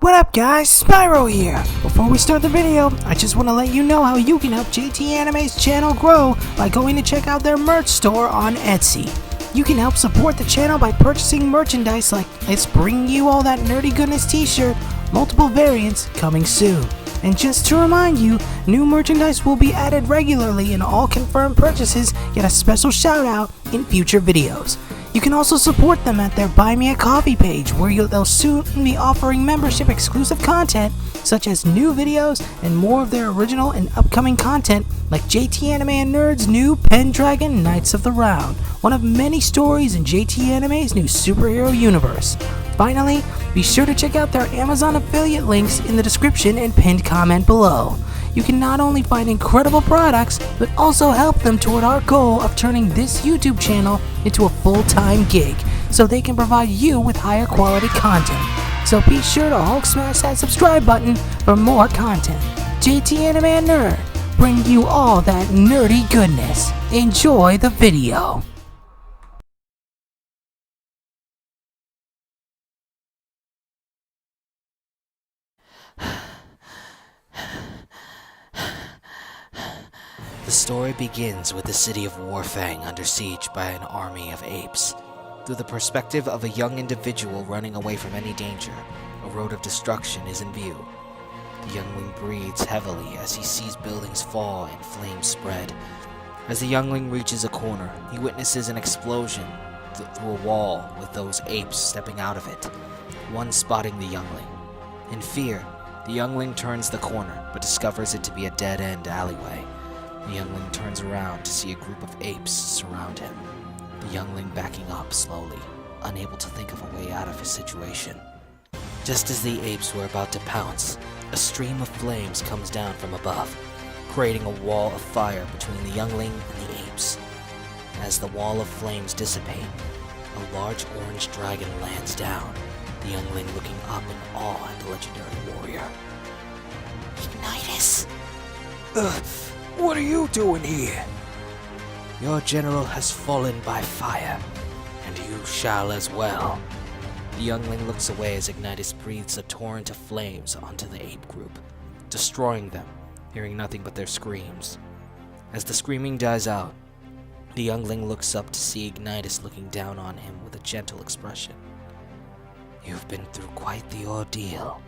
What up guys, Spyro here! Before we start the video, I just want to let you know how you can help JT Anime's channel grow by going to check out their merch store on Etsy. You can help support the channel by purchasing merchandise like It's Bringing You All That Nerdy Goodness t-shirt, multiple variants coming soon. And just to remind you, new merchandise will be added regularly and all confirmed purchases get a special shout out in future videos. You can also support them at their Buy Me a Coffee page where they'll soon be offering membership exclusive content such as new videos and more of their original and upcoming content like JT Anime and Nerd's new Pendragon Knights of the Round, one of many stories in JT Anime's new superhero universe. Finally, be sure to check out their Amazon affiliate links in the description and pinned comment below. You can not only find incredible products, but also help them toward our goal of turning this YouTube channel into a full-time gig, so they can provide you with higher quality content. So be sure to Hulk smash that subscribe button for more content. JT Anime and Nerd, bring you all that nerdy goodness. Enjoy the video. The story begins with the city of Warfang under siege by an army of apes. Through the perspective of a young individual running away from any danger, a road of destruction is in view. The youngling breathes heavily as he sees buildings fall and flames spread. As the youngling reaches a corner, he witnesses an explosion through a wall with those apes stepping out of it, one spotting the youngling. In fear, the youngling turns the corner, but discovers it to be a dead-end alleyway. The youngling turns around to see a group of apes surround him, the youngling backing up slowly, unable to think of a way out of his situation. Just as the apes were about to pounce, a stream of flames comes down from above, creating a wall of fire between the youngling and the apes. As the wall of flames dissipate, a large orange dragon lands down, the youngling looking up in awe at the legendary warrior. Ignitus! What are you doing here? Your general has fallen by fire, and you shall as well. The youngling looks away as Ignitus breathes a torrent of flames onto the ape group, destroying them, hearing nothing but their screams. As the screaming dies out, the youngling looks up to see Ignitus looking down on him with a gentle expression. You've been through quite the ordeal.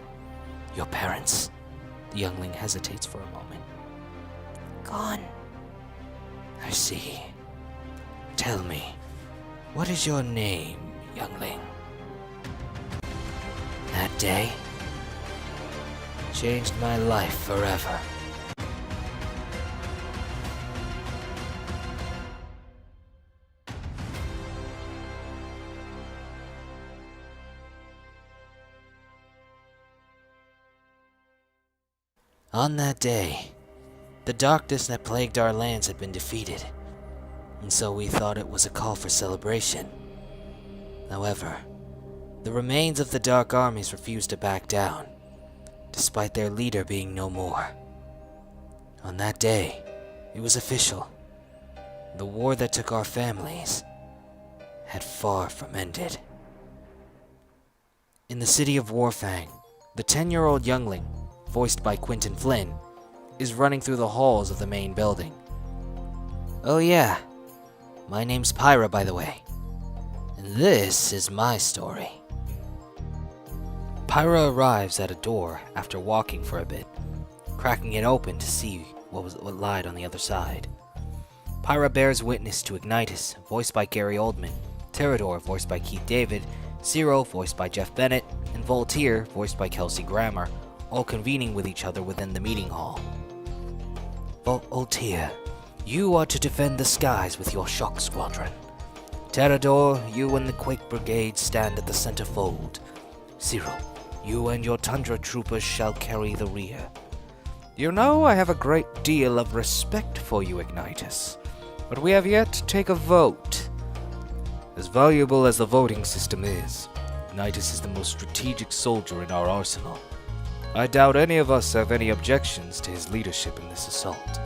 Your parents? The youngling hesitates for a moment. Gone. I see. Tell me, what is your name, youngling? That day changed my life forever. On that day, the darkness that plagued our lands had been defeated, and so we thought it was a call for celebration. However, the remains of the Dark Armies refused to back down, despite their leader being no more. On that day, it was official. The war that took our families had far from ended. In the city of Warfang, the 10-year-old youngling, voiced by Quentin Flynn, is running through the halls of the main building. Oh yeah, my name's Pyra, by the way, and this is my story. Pyra arrives at a door after walking for a bit, cracking it open to see what lied on the other side. Pyra bears witness to Ignitus, voiced by Gary Oldman, Pterodor, voiced by Keith David, Zero, voiced by Jeff Bennett, and Voltaire, voiced by Kelsey Grammer, all convening with each other within the meeting hall. Voltaire, you are to defend the skies with your shock squadron. Pterodor, you and the Quake Brigade stand at the centerfold. Zero, you and your Tundra troopers shall carry the rear. You know I have a great deal of respect for you, Ignitus, but we have yet to take a vote. As valuable as the voting system is, Ignitus is the most strategic soldier in our arsenal. I doubt any of us have any objections to his leadership in this assault.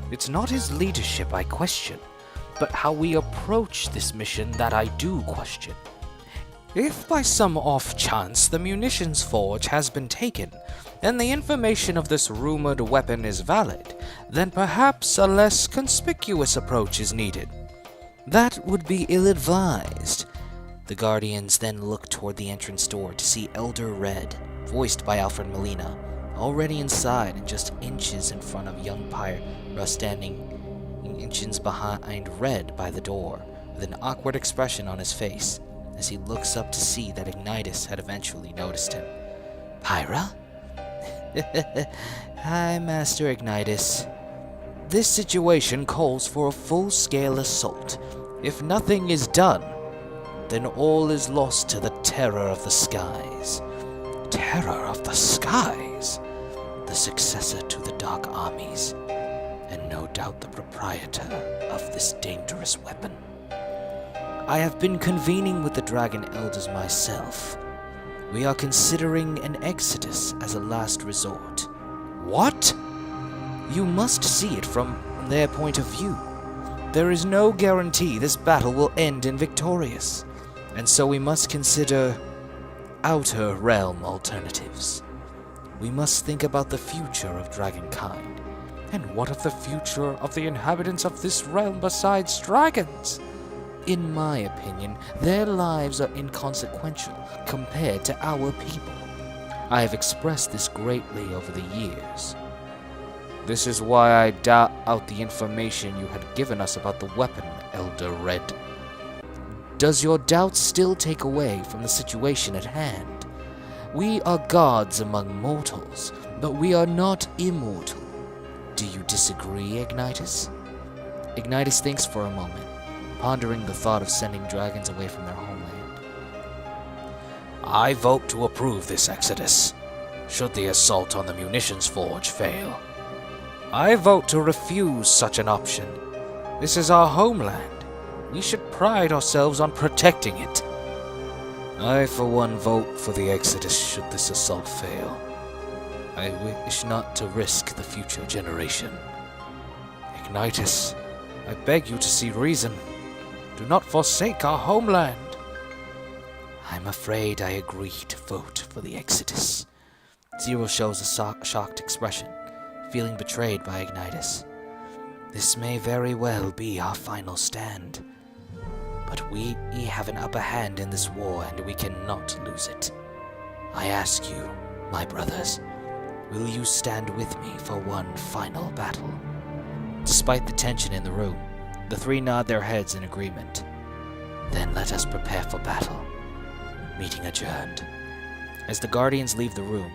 It's not his leadership I question, but how we approach this mission that I do question. If by some off chance the munitions forge has been taken, and the information of this rumored weapon is valid, then perhaps a less conspicuous approach is needed. That would be ill-advised. The Guardians then look toward the entrance door to see Elder Red, voiced by Alfred Molina, already inside and just inches in front of young Pyra, standing inches behind Red by the door, with an awkward expression on his face, as he looks up to see that Ignitus had eventually noticed him. Pyra? Hi, Master Ignitus. This situation calls for a full-scale assault. If nothing is done, then all is lost to the terror of the skies. Terror of the skies? The successor to the Dark Armies, and no doubt the proprietor of this dangerous weapon. I have been convening with the Dragon Elders myself. We are considering an exodus as a last resort. What? You must see it from their point of view. There is no guarantee this battle will end in victorious, and so we must consider outer realm alternatives. We must think about the future of dragonkind. And what of the future of the inhabitants of this realm besides dragons? In my opinion, their lives are inconsequential compared to our people. I have expressed this greatly over the years. This is why I doubt out the information you had given us about the weapon, Elder Red. Does your doubts still take away from the situation at hand? We are gods among mortals, but we are not immortal. Do you disagree, Ignitus? Ignitus thinks for a moment, pondering the thought of sending dragons away from their homeland. I vote to approve this exodus, should the assault on the munitions forge fail. I vote to refuse such an option. This is our homeland. We should pride ourselves on protecting it. I, for one, vote for the exodus should this assault fail. I wish not to risk the future generation. Ignitus, I beg you to see reason. Do not forsake our homeland. I'm afraid I agree to vote for the exodus. Zero shows a shocked expression, feeling betrayed by Ignitus. This may very well be our final stand. But we have an upper hand in this war, and we cannot lose it. I ask you, my brothers, will you stand with me for one final battle? Despite the tension in the room, the three nod their heads in agreement. Then let us prepare for battle. Meeting adjourned. As the Guardians leave the room,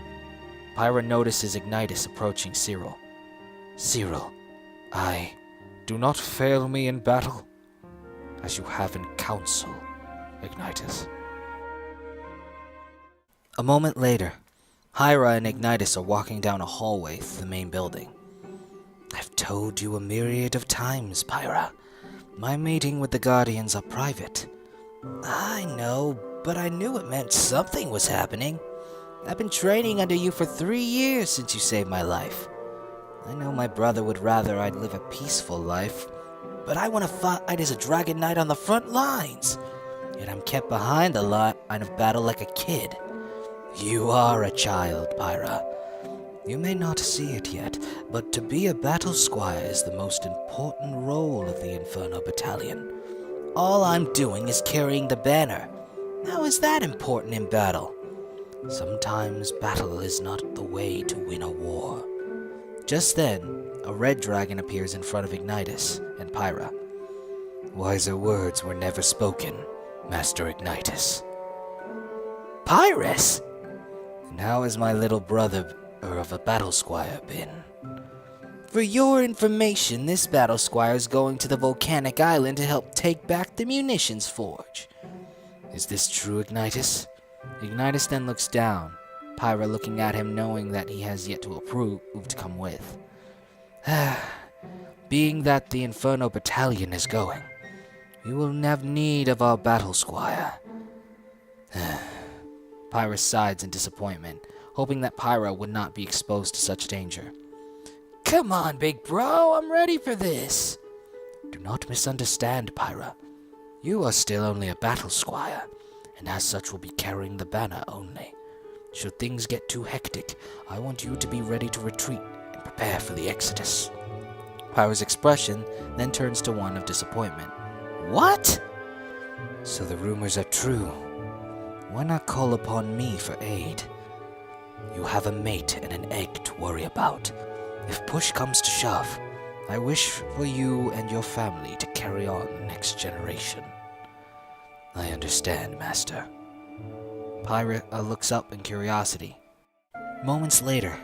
Pyra notices Ignitus approaching Cyril. Cyril, do not fail me in battle, as you have in council, Ignitus. A moment later, Pyra and Ignitus are walking down a hallway through the main building. I've told you a myriad of times, Pyra. My meeting with the Guardians are private. I know, but I knew it meant something was happening. I've been training under you for 3 years since you saved my life. I know my brother would rather I'd live a peaceful life, but I want to fight as a Dragon Knight on the front lines. Yet I'm kept behind the line of battle like a kid. You are a child, Pyra. You may not see it yet, but to be a Battle Squire is the most important role of the Inferno Battalion. All I'm doing is carrying the banner. How is that important in battle? Sometimes battle is not the way to win a war. Just then, a red dragon appears in front of Ignitus and Pyra. Wiser words were never spoken, Master Ignitus. Pyrus? And how has my little brother of a Battle Squire been? For your information, this Battle Squire is going to the volcanic island to help take back the munitions forge. Is this true, Ignitus? Ignitus then looks down, Pyra looking at him knowing that he has yet to approve to come with. Being that the Inferno Battalion is going, we will have need of our Battle Squire. Pyra sighs in disappointment, hoping that Pyra would not be exposed to such danger. Come on, big bro, I'm ready for this. Do not misunderstand, Pyra. You are still only a Battle Squire, and and as such will be carrying the banner only. Should things get too hectic, I want you to be ready to retreat and prepare for the exodus." Pyra's expression then turns to one of disappointment. "What?" "So the rumors are true. Why not call upon me for aid? You have a mate and an egg to worry about. If push comes to shove, I wish for you and your family to carry on the next generation." "I understand, Master." Pyra looks up in curiosity. Moments later,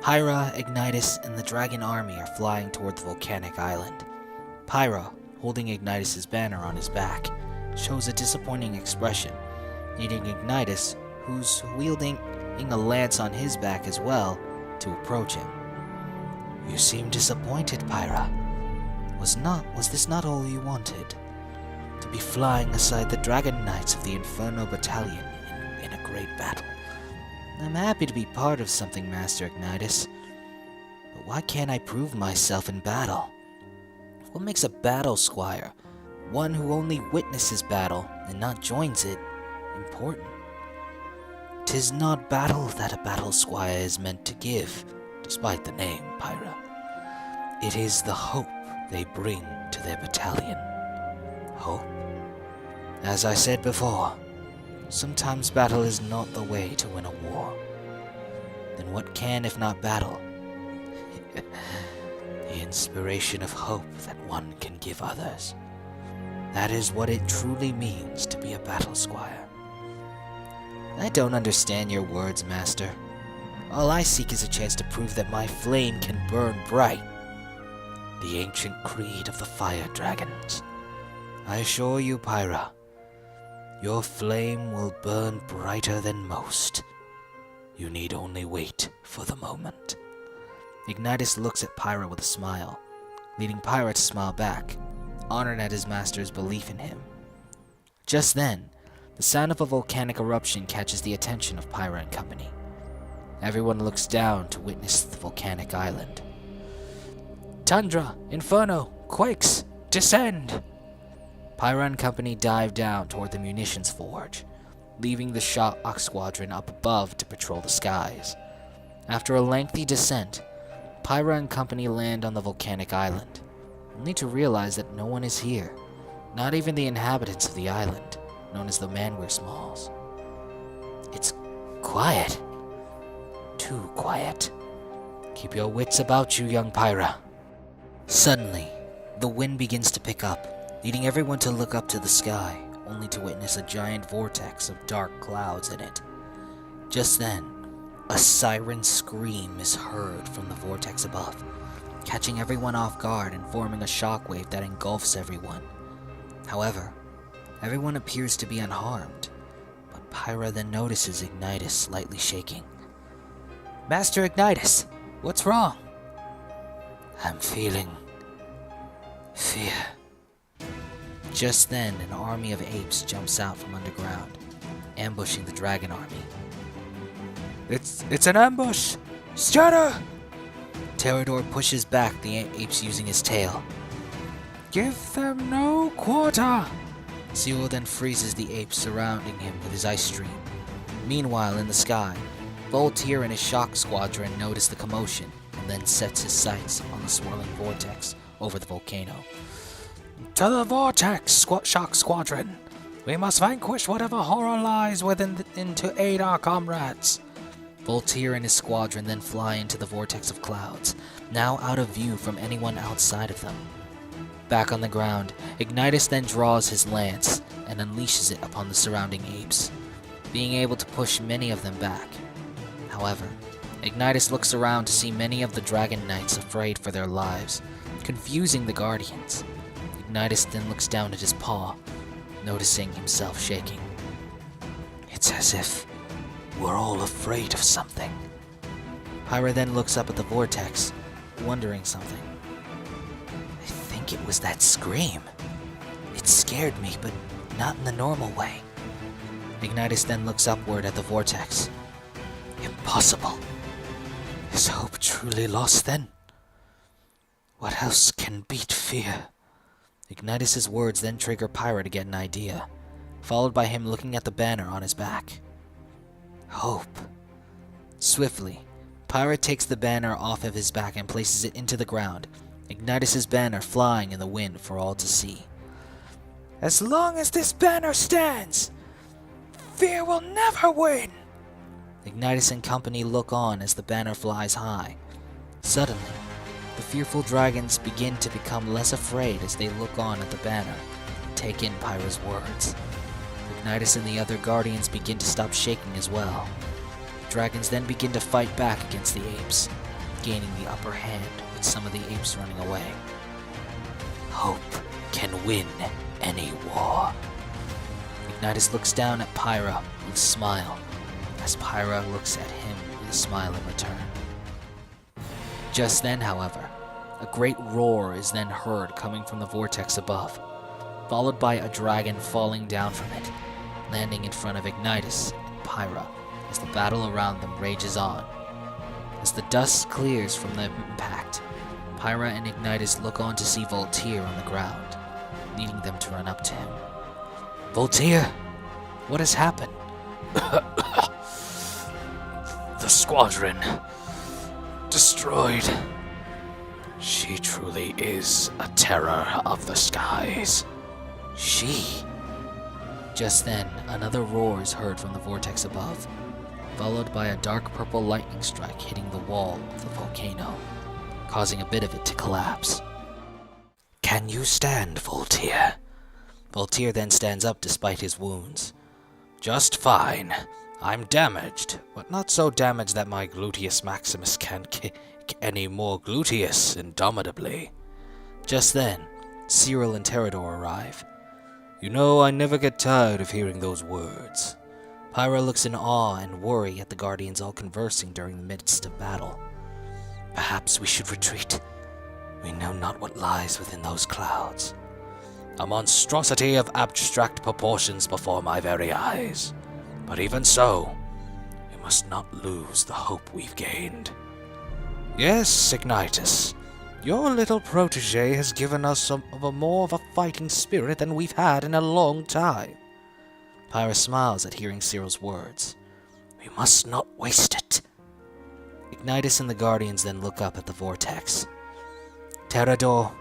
Pyra, Ignitus, and the dragon army are flying toward the volcanic island. Pyra, holding Ignitus' banner on his back, shows a disappointing expression, needing Ignitus, who's wielding a lance on his back as well, to approach him. "You seem disappointed, Pyra. Was this not all you wanted? To be flying aside the Dragon Knights of the Inferno Battalion in a great battle? I'm happy to be part of something, Master Ignitus. But why can't I prove myself in battle? What makes a Battle Squire, one who only witnesses battle and not joins it, important? 'Tis not battle that a Battle Squire is meant to give, despite the name, Pyra. It is the hope they bring to their battalion. Hope? As I said before, sometimes battle is not the way to win a war. Then what can if not battle? The inspiration of hope that one can give others. That is what it truly means to be a Battle Squire." "I don't understand your words, Master. All I seek is a chance to prove that my flame can burn bright. The ancient creed of the fire dragons. I assure you, Pyra, your flame will burn brighter than most. You need only wait for the moment." Ignitus looks at Pyra with a smile, leading Pyra to smile back, honored at his master's belief in him. Just then, the sound of a volcanic eruption catches the attention of Pyra and company. Everyone looks down to witness the volcanic island. "Tundra, Inferno, quakes, descend!" Pyra and company dive down toward the munitions forge, leaving the Shock Squadron up above to patrol the skies. After a lengthy descent, Pyra and company land on the volcanic island, only to realize that no one is here, not even the inhabitants of the island, known as the Manweir Smalls. It's quiet. Too quiet. Keep your wits about you, young Pyra. Suddenly, the wind begins to pick up, leading everyone to look up to the sky, only to witness a giant vortex of dark clouds in it. Just then, a siren scream is heard from the vortex above, catching everyone off guard and forming a shockwave that engulfs everyone. However, everyone appears to be unharmed, but Pyra then notices Ignitus slightly shaking. "Master Ignitus, what's wrong?" "I'm feeling fear." Just then, an army of apes jumps out from underground, ambushing the dragon army. It's an ambush! Scatter! Terrador pushes back the apes using his tail. "Give them no quarter!" Zero then freezes the apes surrounding him with his ice stream. Meanwhile, in the sky, Voltaire and his Shock Squadron notice the commotion and then sets his sights on the swirling vortex over the volcano. "To the vortex, Shock Squadron! We must vanquish whatever horror lies within to aid our comrades!" Voltaire and his squadron then fly into the vortex of clouds, now out of view from anyone outside of them. Back on the ground, Ignitus then draws his lance and unleashes it upon the surrounding apes, being able to push many of them back. However, Ignitus looks around to see many of the Dragon Knights afraid for their lives, confusing the Guardians. Ignitus then looks down at his paw, noticing himself shaking. "It's as if we're all afraid of something." Pyra then looks up at the vortex, wondering something. "I think it was that scream. It scared me, but not in the normal way." Ignitus then looks upward at the vortex. "Impossible. Is hope truly lost then? What else can beat fear?" Ignitus' words then trigger Pyra to get an idea. followed by him looking at the banner on his back. Hope. Swiftly, Pyra takes the banner off of his back and places it into the ground, Ignitus' banner flying in the wind for all to see. As long as this banner stands, fear will never win! Ignitus and company look on as the banner flies high. Suddenly, the fearful dragons begin to become less afraid as they look on at the banner and take in Pyra's words. Ignitus and the other guardians begin to stop shaking as well. The dragons then begin to fight back against the apes, gaining the upper hand with some of the apes running away. Hope can win any war. Ignitus looks down at Pyra with a smile, as Pyra looks at him with a smile in return. Just then, however, a great roar is then heard coming from the vortex above, followed by a dragon falling down from it, landing in front of Ignitus and Pyra as the battle around them rages on. As the dust clears from the impact, Pyra and Ignitus look on to see Voltaire on the ground, leading them to run up to him. Voltaire, what has happened? The squadron destroyed. She truly is a terror of the skies. She. Just then, another roar is heard from the vortex above, followed by a dark purple lightning strike hitting the wall of the volcano, causing a bit of it to collapse. Can you stand, Voltaire? Voltaire then stands up despite his wounds. Just fine. I'm damaged, but not so damaged that my gluteus maximus can kick any more gluteus indomitably. Just then, Cyril and Terador arrive. You know, I never get tired of hearing those words. Pyra looks in awe and worry at the Guardians all conversing during the midst of battle. Perhaps we should retreat. We know not what lies within those clouds. A monstrosity of abstract proportions before my very eyes. But even so, we must not lose the hope we've gained. Yes, Ignitus, your little protege has given us more of a fighting spirit than we've had in a long time. Pyra smiles at hearing Cyril's words. We must not waste it. Ignitus and the Guardians then look up at the vortex. Terador,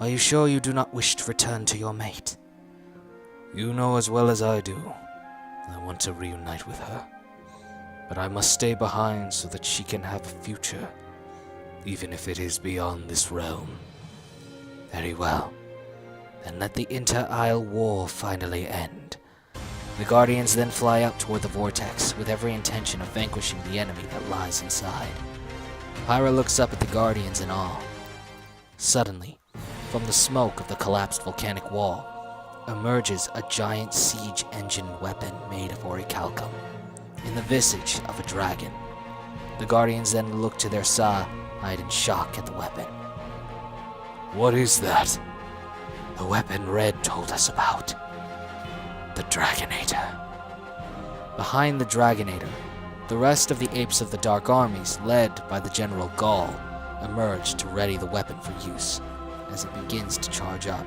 are you sure you do not wish to return to your mate? You know as well as I do. I want to reunite with her. But I must stay behind so that she can have a future, even if it is beyond this realm. Very well. Then let the Inter-Isle War finally end. The Guardians then fly up toward the vortex with every intention of vanquishing the enemy that lies inside. Pyra looks up at the Guardians in awe. Suddenly, from the smoke of the collapsed volcanic wall, emerges a giant siege engine weapon made of orichalcum, in the visage of a dragon. The Guardians then look to their side in shock at the weapon. What is that? The weapon Red told us about. The Dragonator. Behind the Dragonator, the rest of the apes of the Dark Armies, led by the General Gaul, emerge to ready the weapon for use, as it begins to charge up.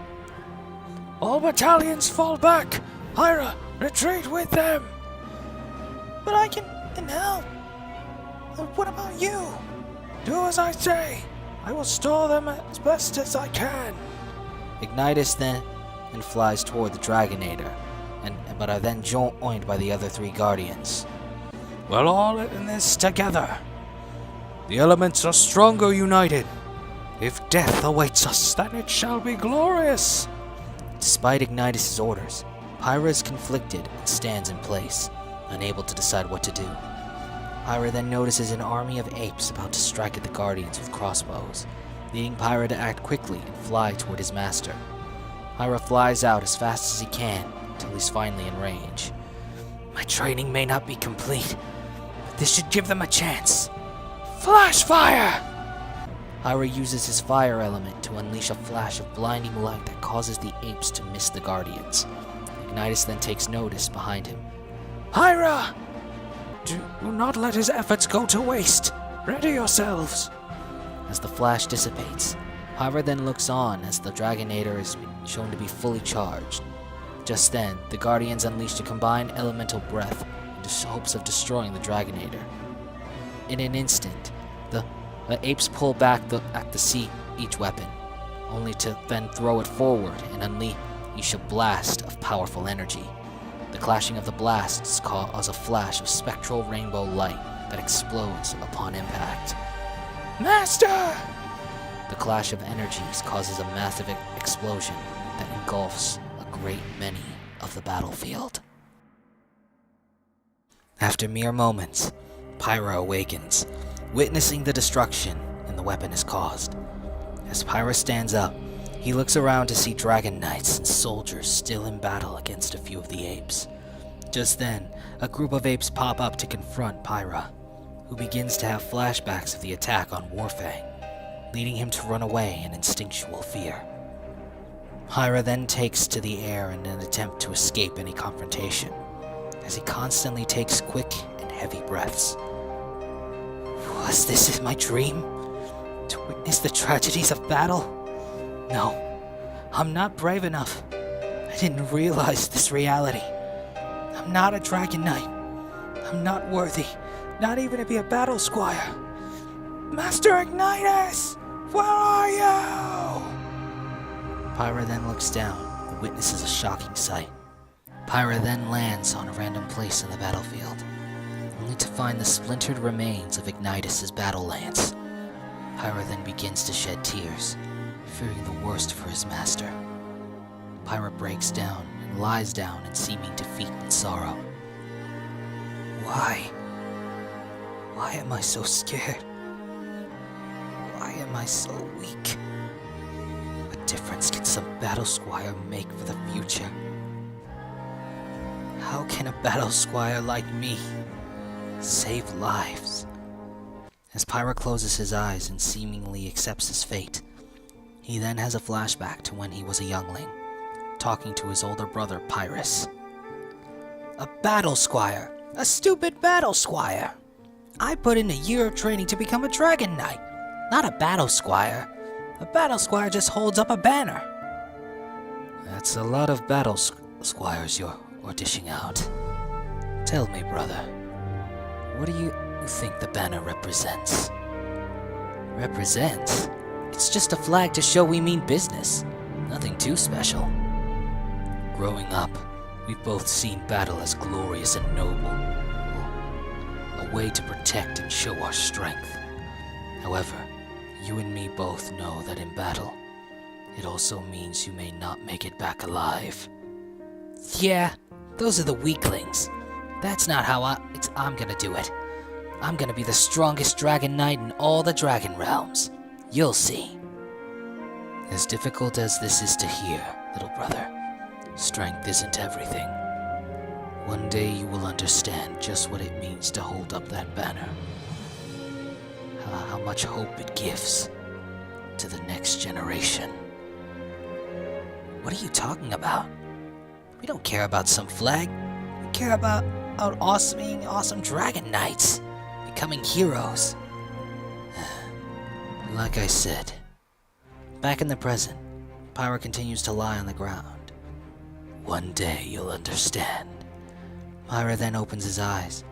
All battalions fall back! Pyra, retreat with them! But I can help. What about you? Do as I say. I will store them as best as I can. Ignitus then flies toward the Dragonator, but are then joined by the other three Guardians. We're all in this together. The elements are stronger united. If death awaits us, then it shall be glorious. Despite Ignitus' orders, Pyra is conflicted and stands in place, unable to decide what to do. Pyra then notices an army of apes about to strike at the Guardians with crossbows, leading Pyra to act quickly and fly toward his master. Pyra flies out as fast as he can until he's finally in range. My training may not be complete, but this should give them a chance. Flash fire! Pyra uses his fire element to unleash a flash of blinding light that causes the apes to miss the Guardians. Ignitus then takes notice behind him. Pyra! Do not let his efforts go to waste. Ready yourselves. As the flash dissipates, Pyra then looks on as the Dragonator is shown to be fully charged. Just then, the Guardians unleashed a combined elemental breath in the hopes of destroying the Dragonator. In an instant, the apes pull back each weapon, only to then throw it forward and unleash a blast of powerful energy. The clashing of the blasts cause a flash of spectral rainbow light that explodes upon impact. Master! The clash of energies causes a massive explosion that engulfs a great many of the battlefield. After mere moments, Pyra awakens, witnessing the destruction the weapon has caused. As Pyra stands up, he looks around to see dragon knights and soldiers still in battle against a few of the apes. Just then, a group of apes pop up to confront Pyra, who begins to have flashbacks of the attack on Warfang, leading him to run away in instinctual fear. Pyra then takes to the air in an attempt to escape any confrontation, as he constantly takes quick and heavy breaths. Was this my dream? To witness the tragedies of battle? No, I'm not brave enough. I didn't realize this reality. I'm not a dragon knight. I'm not worthy, not even to be a battle squire. Master Ignitus, where are you? Pyra then looks down and witnesses a shocking sight. Pyra then lands on a random place in the battlefield, only to find the splintered remains of Ignitus' battle lance. Pyra then begins to shed tears, fearing the worst for his master. Pyra breaks down and lies down in seeming defeat and sorrow. Why? Why am I so scared? Why am I so weak? What difference can some battle squire make for the future? How can a battle squire like me save lives? As Pyra closes his eyes and seemingly accepts his fate, he then has a flashback to when he was a youngling, talking to his older brother Pyrus. A battle squire! A stupid battle squire! I put in a year of training to become a dragon knight, not a battle squire. A battle squire just holds up a banner. That's a lot of battle squires you're dishing out. Tell me, brother, what do you think the banner represents? Represents? It's just a flag to show we mean business. Nothing too special. Growing up, we've both seen battle as glorious and noble. A way to protect and show our strength. However, you and me both know that in battle, it also means you may not make it back alive. Yeah, those are the weaklings. That's not how I'm gonna do it. I'm gonna be the strongest dragon knight in all the dragon realms. You'll see. As difficult as this is to hear, little brother, strength isn't everything. One day you will understand just what it means to hold up that banner. How much hope it gives to the next generation. What are you talking about? We don't care about some flag. We care about being awesome dragon knights, becoming heroes. Like I said, back in the present, Pyra continues to lie on the ground. One day you'll understand. Pyra then opens his eyes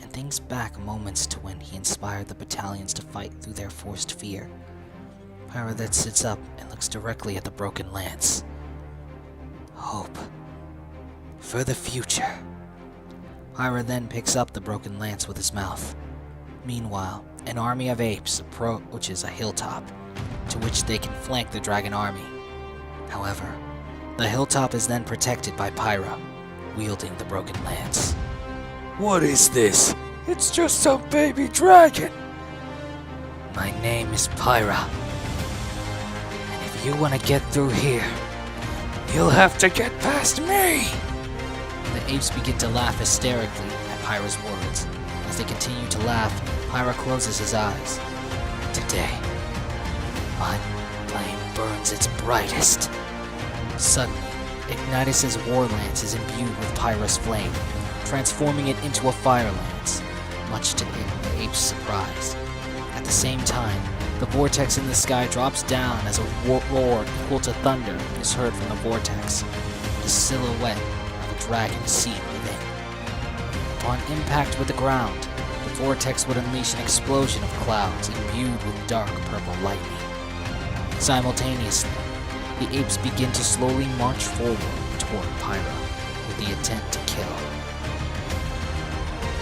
and thinks back moments to when he inspired the battalions to fight through their forced fear. Pyra then sits up and looks directly at the broken lance. Hope. For the future. Pyra then picks up the broken lance with his mouth. Meanwhile, an army of apes approaches a hilltop, to which they can flank the dragon army. However, the hilltop is then protected by Pyra, wielding the broken lance. What is this? It's just some baby dragon! My name is Pyra. And if you want to get through here, you'll have to get past me! The apes begin to laugh hysterically at Pyra's words. As they continue to laugh, Pyra closes his eyes. Today, my flame burns its brightest. Suddenly, Ignitus' war lance is imbued with Pyra's flame, transforming it into a fire lance, much to the ape's surprise. At the same time, the vortex in the sky drops down as a roar equal to thunder is heard from the vortex. the silhouette of a dragon seen within. Upon impact with the ground, the vortex would unleash an explosion of clouds imbued with dark purple lightning. Simultaneously, the apes begin to slowly march forward toward Pyra with the intent to kill.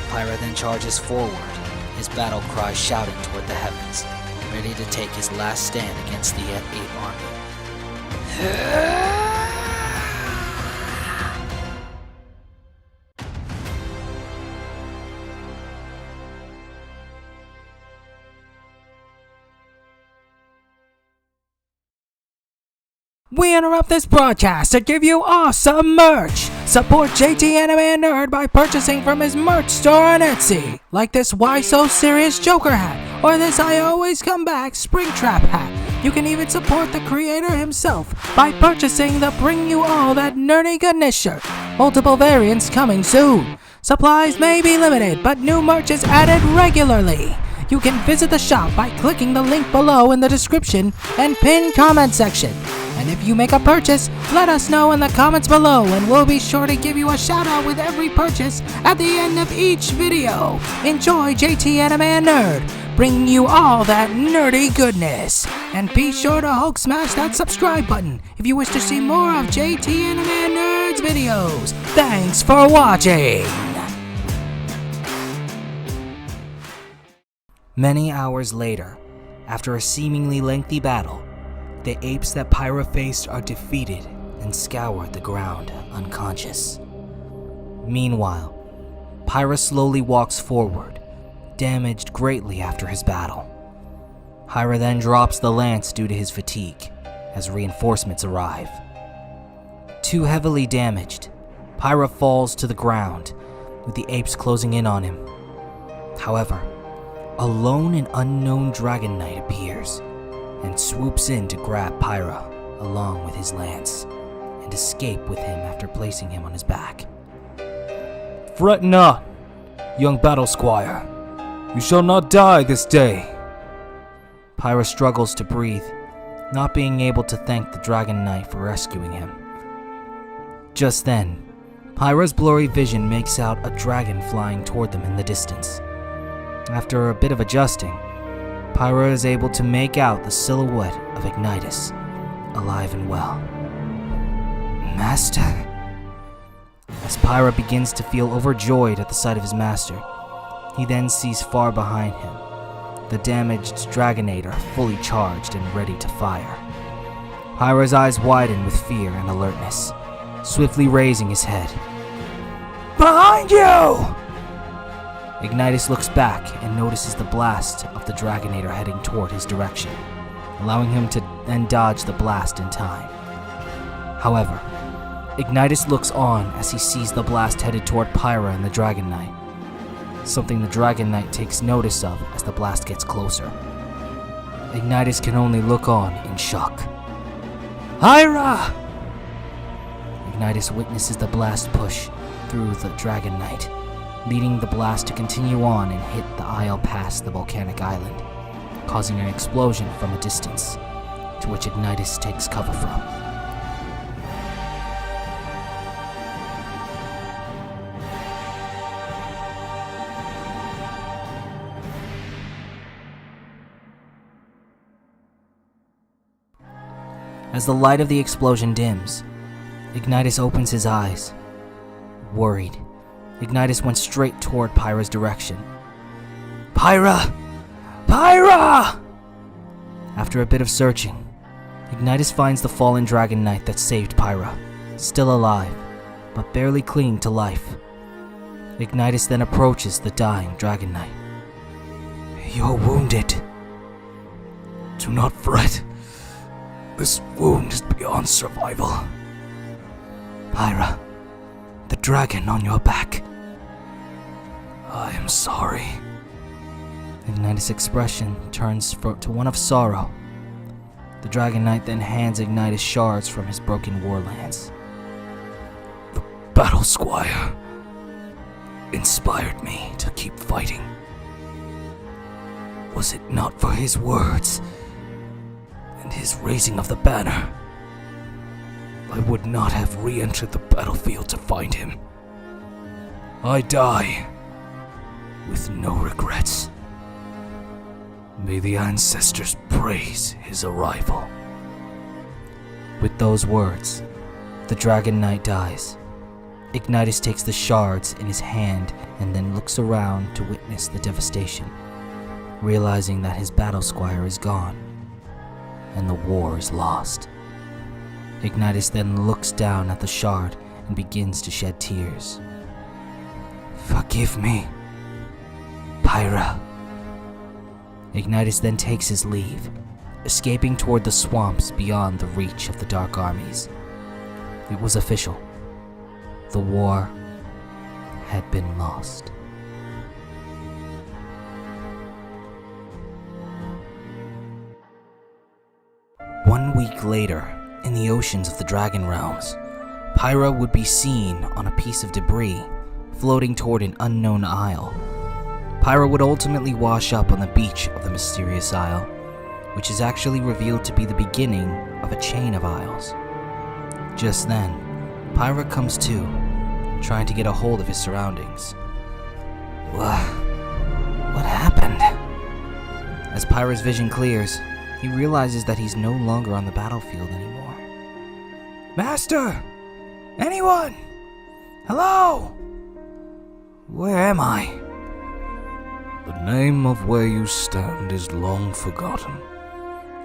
Pyra then charges forward, his battle cry shouting toward the heavens, ready to take his last stand against the ape army. We interrupt this broadcast to give you awesome merch! Support JT Anime Nerd by purchasing from his merch store on Etsy, like this Why So Serious Joker hat, or this I Always Come Back Springtrap hat. You can even support the creator himself by purchasing the Bring You All That Nerdy Goodness shirt. Multiple variants coming soon. Supplies may be limited, but new merch is added regularly. You can visit the shop by clicking the link below in the description and pinned comment section. And if you make a purchase, let us know in the comments below and we'll be sure to give you a shout out with every purchase at the end of each video. Enjoy JT Anime Nerd, bringing you all that nerdy goodness. And be sure to Hulk smash that subscribe button if you wish to see more of JT Anime Nerd's videos. Thanks for watching! Many hours later, after a seemingly lengthy battle, the apes that Pyra faced are defeated and scour the ground unconscious. Meanwhile, Pyra slowly walks forward, damaged greatly after his battle. Pyra then drops the lance due to his fatigue as reinforcements arrive. Too heavily damaged, Pyra falls to the ground with the apes closing in on him. However, a lone and unknown Dragon Knight appears and swoops in to grab Pyra along with his lance and escape with him after placing him on his back. Fret not, young Battle Squire. You shall not die this day. Pyra struggles to breathe, not being able to thank the Dragon Knight for rescuing him. Just then, Pyra's blurry vision makes out a dragon flying toward them in the distance. After a bit of adjusting, Pyra is able to make out the silhouette of Ignitus, alive and well. Master? As Pyra begins to feel overjoyed at the sight of his master, he then sees far behind him the damaged Dragonator fully charged and ready to fire. Pyra's eyes widen with fear and alertness, swiftly raising his head. Behind you! Ignitus looks back and notices the blast of the Dragonator heading toward his direction, allowing him to then dodge the blast in time. However, Ignitus looks on as he sees the blast headed toward Pyra and the Dragon Knight, something the Dragon Knight takes notice of as the blast gets closer. Ignitus can only look on in shock. Pyra! Ignitus witnesses the blast push through the Dragon Knight, leading the blast to continue on and hit the isle past the volcanic island, causing an explosion from a distance, to which Ignitus takes cover from. As the light of the explosion dims, Ignitus opens his eyes. Worried, Ignitus went straight toward Pyra's direction. Pyra! Pyra! After a bit of searching, Ignitus finds the fallen Dragon Knight that saved Pyra, still alive, but barely clinging to life. Ignitus then approaches the dying Dragon Knight. You're wounded. Do not fret. This wound is beyond survival. Pyra, the dragon on your back. I am sorry. Ignitus' expression turns to one of sorrow. The Dragon Knight then hands Ignitus shards from his broken war lance. The Battle Squire inspired me to keep fighting. Was it not for his words and his raising of the banner, I would not have re-entered the battlefield to find him. I die with no regrets. May the ancestors praise his arrival. With those words, the Dragon Knight dies. Ignitus takes the shards in his hand and then looks around to witness the devastation, realizing that his Battle Squire is gone and the war is lost. Ignitus then looks down at the shard and begins to shed tears. "Forgive me, Pyra." Ignitus then takes his leave, escaping toward the swamps beyond the reach of the Dark Armies. It was official. The war had been lost. One week later, in the oceans of the Dragon Realms, Pyra would be seen on a piece of debris floating toward an unknown isle. Pyra would ultimately wash up on the beach of the mysterious isle, which is actually revealed to be the beginning of a chain of isles. Just then, Pyra comes to, trying to get a hold of his surroundings. What happened? As Pyra's vision clears, he realizes that he's no longer on the battlefield anymore. "Master! Anyone? Hello? Where am I?" The name of where you stand is long forgotten,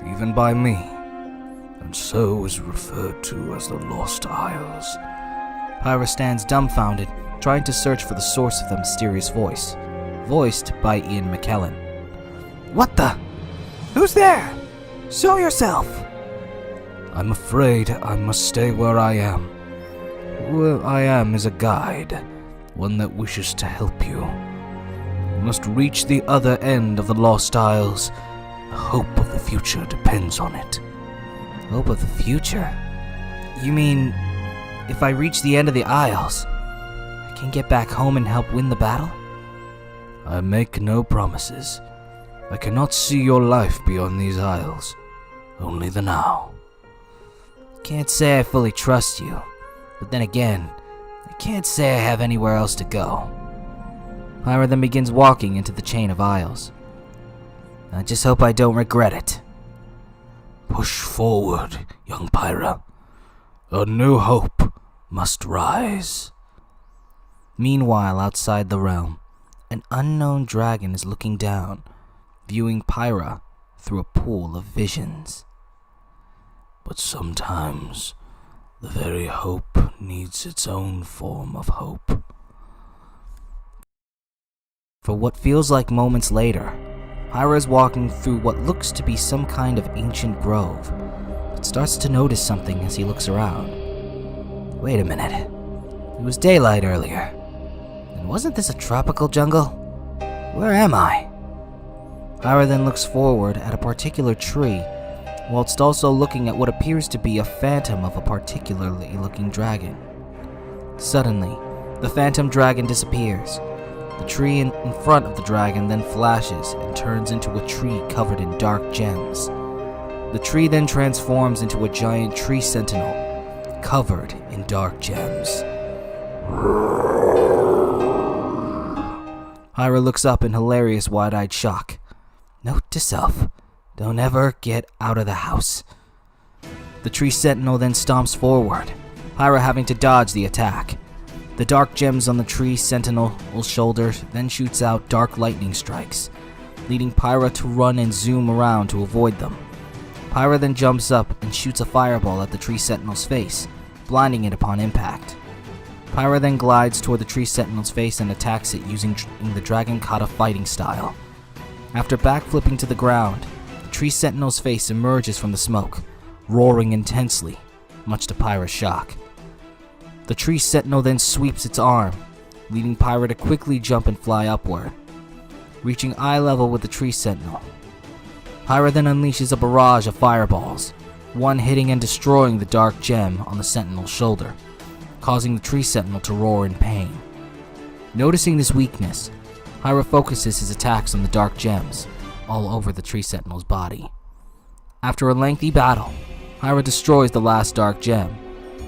even by me, and so is referred to as the Lost Isles. Pyra stands dumbfounded, trying to search for the source of the mysterious voice, voiced by Ian McKellen. "What the? Who's there? Show yourself!" I'm afraid I must stay where I am. Where I am is a guide, one that wishes to help you. You must reach the other end of the Lost Isles. The hope of the future depends on it. Hope of the future? You mean, if I reach the end of the Isles, I can get back home and help win the battle? I make no promises. I cannot see your life beyond these isles, only the now. Can't say I fully trust you, but then again, I can't say I have anywhere else to go. Pyra then begins walking into the chain of isles. I just hope I don't regret it. Push forward, young Pyra. A new hope must rise. Meanwhile, outside the realm, an unknown dragon is looking down, viewing Pyra through a pool of visions. But sometimes, the very hope needs its own form of hope. For what feels like moments later, Pyra is walking through what looks to be some kind of ancient grove, but starts to notice something as he looks around. Wait a minute. It was daylight earlier. And wasn't this a tropical jungle? Where am I? Pyra then looks forward at a particular tree, whilst also looking at what appears to be a phantom of a particularly looking dragon. Suddenly, the phantom dragon disappears. The tree in front of the dragon then flashes and turns into a tree covered in dark gems. The tree then transforms into a giant tree sentinel, covered in dark gems. Pyra looks up in hilarious wide-eyed shock. Note to self, don't ever get out of the house. The tree sentinel then stomps forward, Pyra having to dodge the attack. The dark gems on the tree sentinel's shoulder then shoots out dark lightning strikes, leading Pyra to run and zoom around to avoid them. Pyra then jumps up and shoots a fireball at the tree sentinel's face, blinding it upon impact. Pyra then glides toward the tree sentinel's face and attacks it using the Dragon Kata fighting style. After backflipping to the ground, the tree sentinel's face emerges from the smoke, roaring intensely, much to Pyra's shock. The tree sentinel then sweeps its arm, leading Pyra to quickly jump and fly upward, reaching eye level with the tree sentinel. Pyra then unleashes a barrage of fireballs, one hitting and destroying the dark gem on the sentinel's shoulder, causing the tree sentinel to roar in pain. Noticing this weakness, Pyra focuses his attacks on the dark gems all over the tree sentinel's body. After a lengthy battle, Pyra destroys the last dark gem,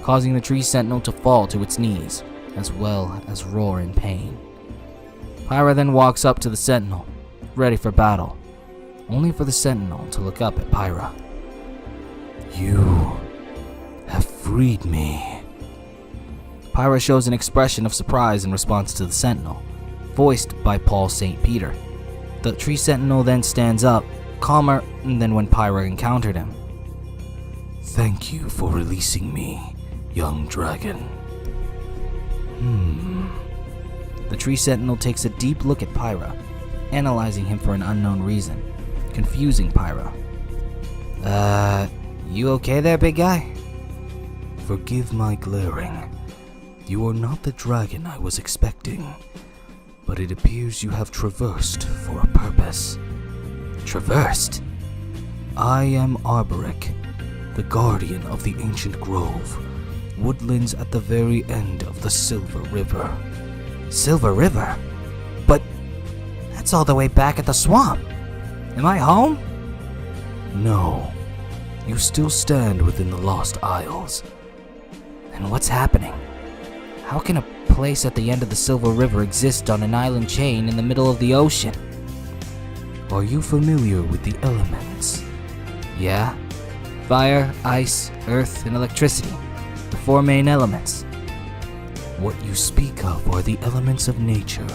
causing the tree sentinel to fall to its knees, as well as roar in pain. Pyra then walks up to the sentinel, ready for battle, only for the sentinel to look up at Pyra. You have freed me. Pyra shows an expression of surprise in response to the sentinel, voiced by Paul St. Peter. The tree sentinel then stands up, calmer than when Pyra encountered him. Thank you for releasing me, young dragon. The tree sentinel takes a deep look at Pyra, analyzing him for an unknown reason, confusing Pyra. You okay there, big guy? Forgive my glaring. You are not the dragon I was expecting, but it appears you have traversed for a purpose. Traversed? I am Arboric, the guardian of the ancient grove, woodlands at the very end of the Silver River. Silver River? But that's all the way back at the swamp. Am I home? No. You still stand within the Lost Isles. And what's happening? How can a place at the end of the Silver River exist on an island chain in the middle of the ocean? Are you familiar with the elements? Yeah. Fire, ice, earth, and electricity. The 4 main elements. What you speak of are the elements of nature.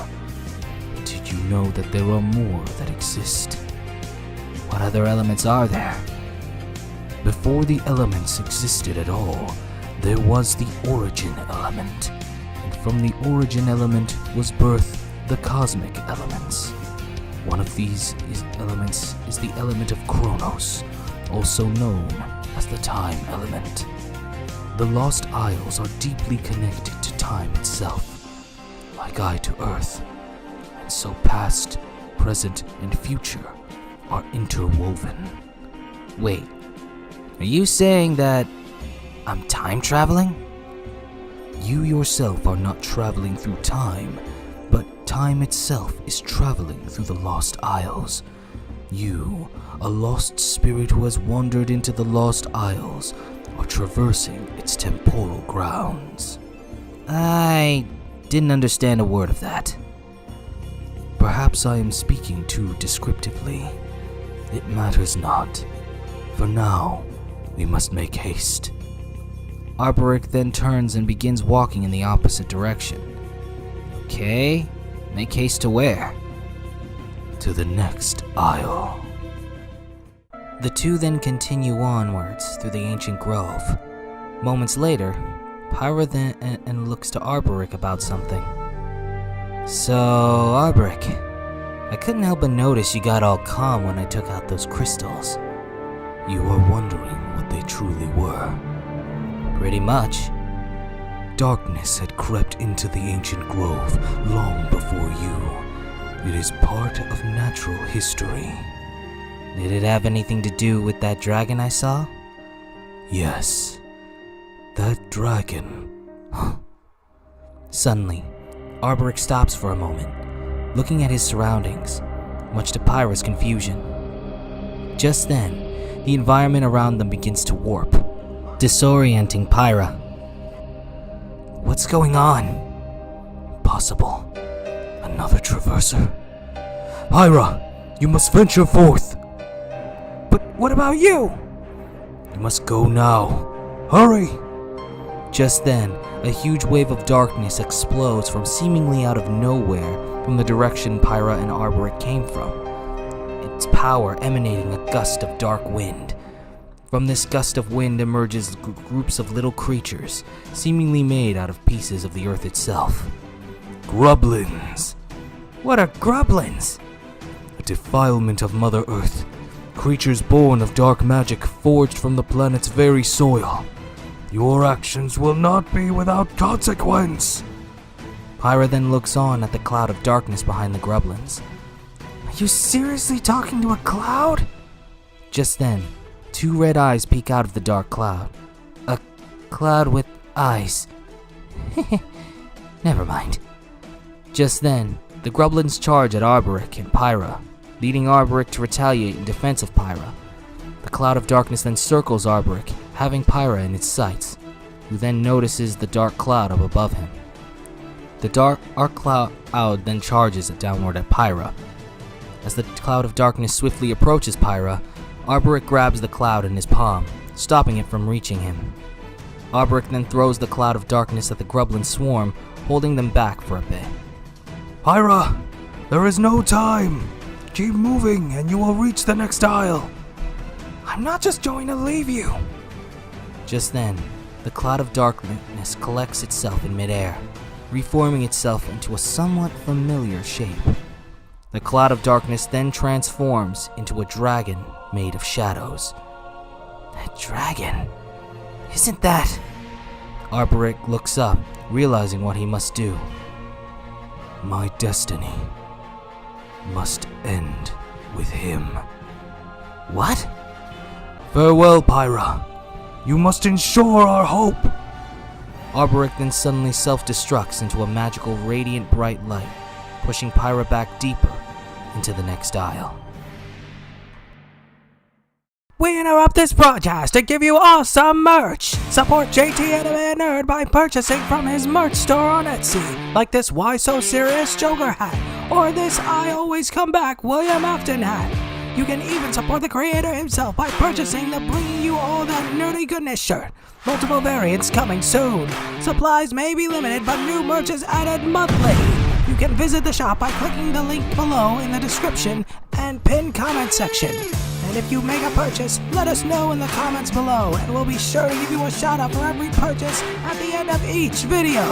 Did you know that there are more that exist? What other elements are there? Before the elements existed at all, there was the origin element. And from the origin element was birthed the cosmic elements. One of these elements is the element of Chronos, also known as the time element. The Lost Isles are deeply connected to time itself, like I to Earth, and so past, present, and future are interwoven. Wait, are you saying that I'm time traveling? You yourself are not traveling through time, but time itself is traveling through the Lost Isles. You, a lost spirit who has wandered into the Lost Isles, are traversing its temporal grounds. I didn't understand a word of that. Perhaps I am speaking too descriptively. It matters not. For now, we must make haste. Arboric then turns and begins walking in the opposite direction. Okay, make haste to where? To the next isle. The two then continue onwards through the ancient grove. Moments later, Pyra then looks to Arboric about something. So, Arboric, I couldn't help but notice you got all calm when I took out those crystals. You are wondering what they truly were. Pretty much. Darkness had crept into the ancient grove long before you. It is part of natural history. Did it have anything to do with that dragon I saw? Yes. That dragon. Suddenly, Arboric stops for a moment, looking at his surroundings, much to Pyra's confusion. Just then, the environment around them begins to warp, disorienting Pyra. What's going on? Possible. Another traverser. Pyra, you must venture forth. But what about you? You must go now. Hurry! Just then, a huge wave of darkness explodes from seemingly out of nowhere from the direction Pyra and Arboric came from, its power emanating a gust of dark wind. From this gust of wind emerges groups of little creatures, seemingly made out of pieces of the earth itself. Grublins! What are grublins? A defilement of Mother Earth. Creatures born of dark magic forged from the planet's very soil. Your actions will not be without consequence. Pyra then looks on at the cloud of darkness behind the grublins. Are you seriously talking to a cloud? Just then, 2 red eyes peek out of the dark cloud. A cloud with eyes. Never mind. Just then, the grublins charge at Arboric and Pyra, leading Arboric to retaliate in defense of Pyra. The cloud of darkness then circles Arboric, having Pyra in its sights. who then notices the dark cloud up above him. The dark cloud then charges it downward at Pyra. As the cloud of darkness swiftly approaches Pyra, Arboric grabs the cloud in his palm, stopping it from reaching him. Arboric then throws the cloud of darkness at the Grublin swarm, holding them back for a bit. Pyra, there is no time. Keep moving and you will reach the next isle. I'm not just going to leave you. Just then, the cloud of darkness collects itself in midair, reforming itself into a somewhat familiar shape. The cloud of darkness then transforms into a dragon made of shadows. That dragon? Isn't that... Arboric looks up, realizing what he must do. My destiny must end with him. What? Farewell, Pyra. You must ensure our hope. Arboric then suddenly self-destructs into a magical radiant bright light, pushing Pyra back deeper into the next aisle. We interrupt this broadcast to give you awesome merch! Support JT Anime Nerd by purchasing from his merch store on Etsy, like this Why So Serious Joker hat, or this I Always Come Back William Afton hat. You can even support the creator himself by purchasing the Bringing You All That Nerdy Goodness shirt. Multiple variants coming soon. Supplies may be limited, but new merch is added monthly. You can visit the shop by clicking the link below in the description and pinned comment section. And if you make a purchase, let us know in the comments below, and we'll be sure to give you a shout out for every purchase at the end of each video.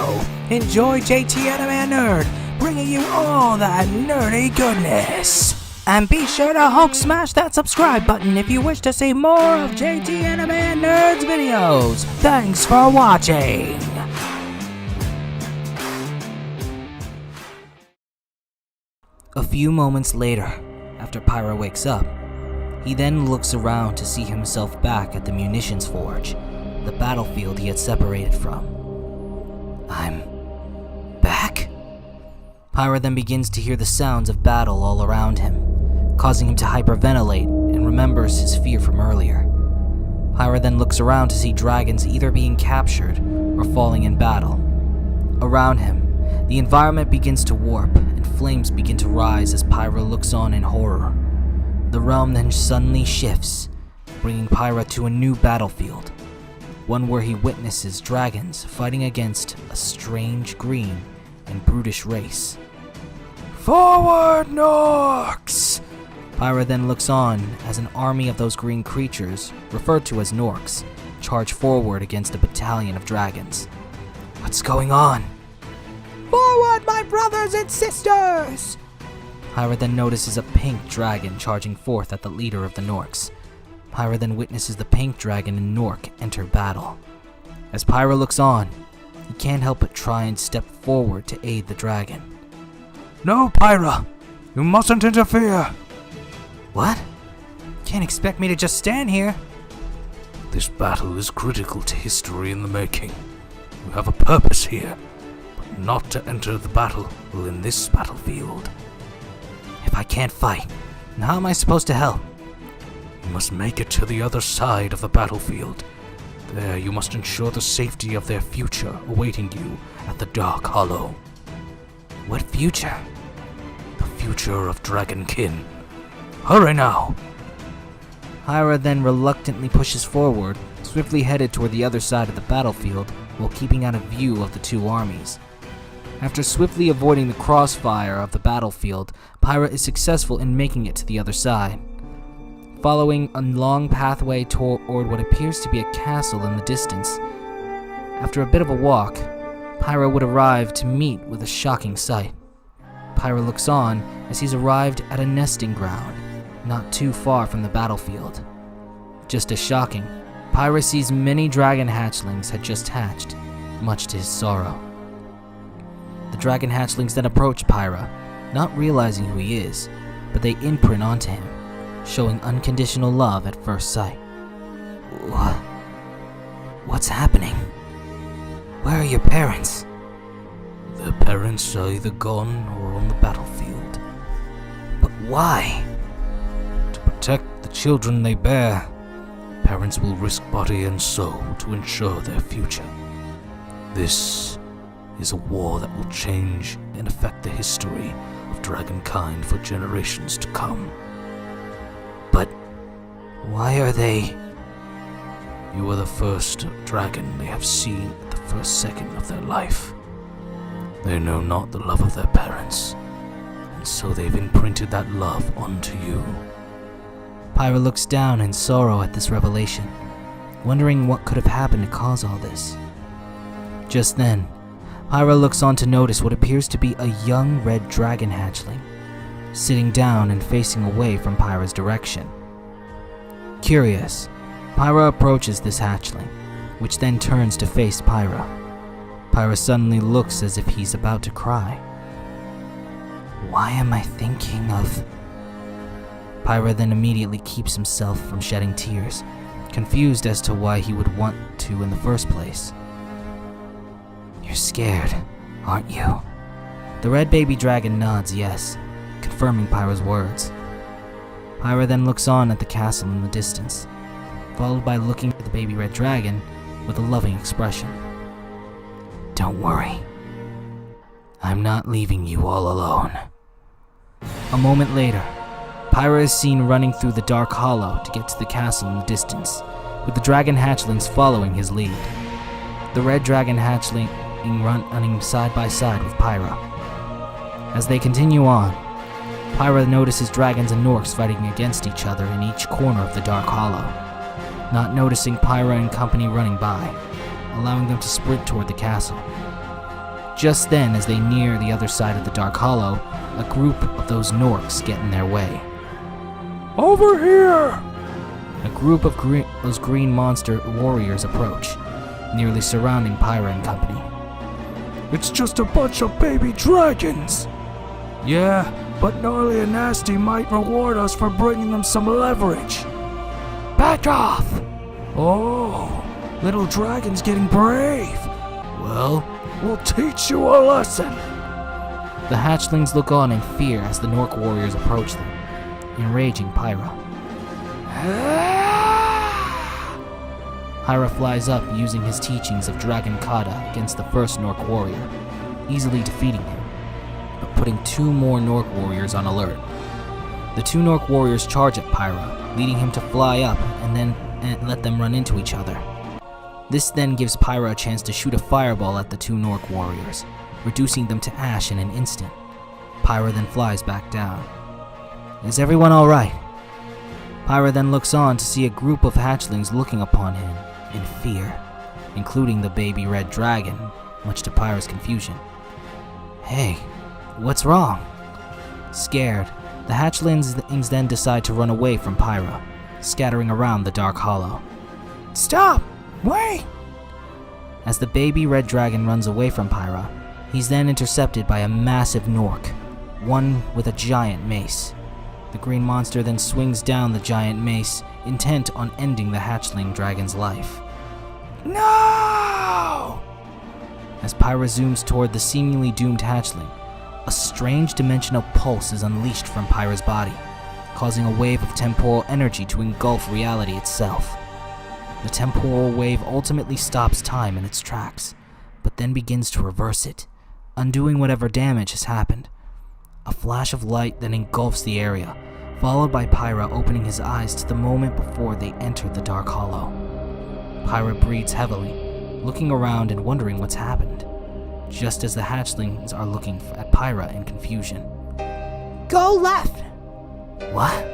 Enjoy JT Anime Nerd, bringing you all that nerdy goodness. And be sure to Hulk smash that subscribe button if you wish to see more of JT Anime Nerd's videos. Thanks for watching. A few moments later, after Pyra wakes up, he then looks around to see himself back at the munitions forge, the battlefield he had separated from. I'm back? Pyra then begins to hear the sounds of battle all around him, causing him to hyperventilate and remembers his fear from earlier. Pyra then looks around to see dragons either being captured or falling in battle. Around him, the environment begins to warp and flames begin to rise as Pyra looks on in horror. The realm then suddenly shifts, bringing Pyra to a new battlefield, one where he witnesses dragons fighting against a strange green and brutish race. Forward, Norks! Pyra then looks on as an army of those green creatures, referred to as Norks, charge forward against a battalion of dragons. What's going on? Forward, my brothers and sisters! Pyra then notices a pink dragon charging forth at the leader of the Norks. Pyra then witnesses the pink dragon and Nork enter battle. As Pyra looks on, he can't help but try and step forward to aid the dragon. No, Pyra! You mustn't interfere! What? Can't expect me to just stand here. This battle is critical to history in the making. You have a purpose here, but not to enter the battle in this battlefield. If I can't fight, then how am I supposed to help? You must make it to the other side of the battlefield. There you must ensure the safety of their future awaiting you at the Dark Hollow. What future? The future of Dragonkin. Hurry now! Pyra then reluctantly pushes forward, swiftly headed toward the other side of the battlefield while keeping out of view of the two armies. After swiftly avoiding the crossfire of the battlefield, Pyra is successful in making it to the other side. Following a long pathway toward what appears to be a castle in the distance, after a bit of a walk, Pyra would arrive to meet with a shocking sight. Pyra looks on as he's arrived at a nesting ground, not too far from the battlefield. Just as shocking, Pyra sees many dragon hatchlings had just hatched, much to his sorrow. The dragon hatchlings then approach Pyra, not realizing who he is, but they imprint onto him, showing unconditional love at first sight. What's happening? Where are your parents? Their parents are either gone or on the battlefield. But why? To protect the children they bear, parents will risk body and soul to ensure their future. This is a war that will change and affect the history of dragonkind for generations to come. But why are they... You are the first dragon they have seen at the first second of their life. They know not the love of their parents, and so they've imprinted that love onto you. Pyra looks down in sorrow at this revelation, wondering what could have happened to cause all this. Just then, Pyra looks on to notice what appears to be a young red dragon hatchling, sitting down and facing away from Pyra's direction. Curious, Pyra approaches this hatchling, which then turns to face Pyra. Pyra suddenly looks as if he's about to cry. Why am I thinking of... Pyra then immediately keeps himself from shedding tears, confused as to why he would want to in the first place. You're scared, aren't you? The red baby dragon nods yes, confirming Pyra's words. Pyra then looks on at the castle in the distance, followed by looking at the baby red dragon with a loving expression. Don't worry. I'm not leaving you all alone. A moment later, Pyra is seen running through the dark hollow to get to the castle in the distance, with the dragon hatchlings following his lead. The red dragon hatchling running side by side with Pyra. As they continue on, Pyra notices dragons and Norks fighting against each other in each corner of the dark hollow, not noticing Pyra and company running by, allowing them to sprint toward the castle. Just then, as they near the other side of the dark hollow, a group of those Norks get in their way. Over here! A group of those green monster warriors approach, nearly surrounding Pyra and company. It's just a bunch of baby dragons! Yeah, but Gnarly and Nasty might reward us for bringing them some leverage. Back off! Oh, little dragon's getting brave. Well, we'll teach you a lesson. The hatchlings look on in fear as the Nork warriors approach them, enraging Pyra. Pyra flies up using his teachings of Dragon Kata against the first Nork warrior, easily defeating him, but putting two more Nork warriors on alert. The two Nork warriors charge at Pyra, leading him to fly up and let them run into each other. This then gives Pyra a chance to shoot a fireball at the two Nork warriors, reducing them to ash in an instant. Pyra then flies back down. Is everyone alright? Pyra then looks on to see a group of hatchlings looking upon him in fear, including the baby red dragon, much to Pyra's confusion. Hey, what's wrong? Scared, the hatchlings then decide to run away from Pyra, scattering around the dark hollow. Stop! Wait! As the baby red dragon runs away from Pyra, he's then intercepted by a massive Nork, one with a giant mace. The green monster then swings down the giant mace, intent on ending the hatchling dragon's life. No! As Pyra zooms toward the seemingly doomed hatchling, a strange dimensional pulse is unleashed from Pyra's body, causing a wave of temporal energy to engulf reality itself. The temporal wave ultimately stops time in its tracks, but then begins to reverse it, undoing whatever damage has happened. A flash of light then engulfs the area, followed by Pyra opening his eyes to the moment before they entered the dark hollow. Pyra breathes heavily, looking around and wondering what's happened, just as the hatchlings are looking at Pyra in confusion. Go left! What?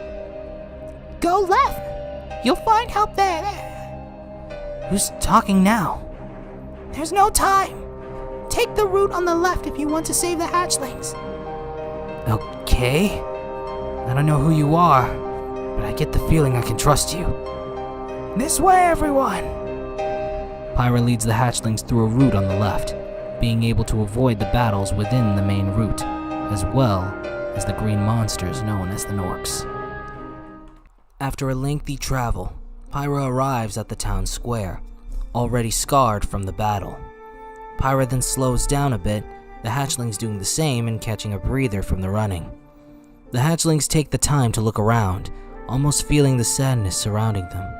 Go left! You'll find help there! Who's talking now? There's no time! Take the route on the left if you want to save the hatchlings. Okay. I don't know who you are, but I get the feeling I can trust you. This way, everyone! Pyra leads the hatchlings through a route on the left, being able to avoid the battles within the main route, as well as the green monsters known as the Norks. After a lengthy travel, Pyra arrives at the town square, already scarred from the battle. Pyra then slows down a bit, the hatchlings doing the same and catching a breather from the running. The hatchlings take the time to look around, almost feeling the sadness surrounding them.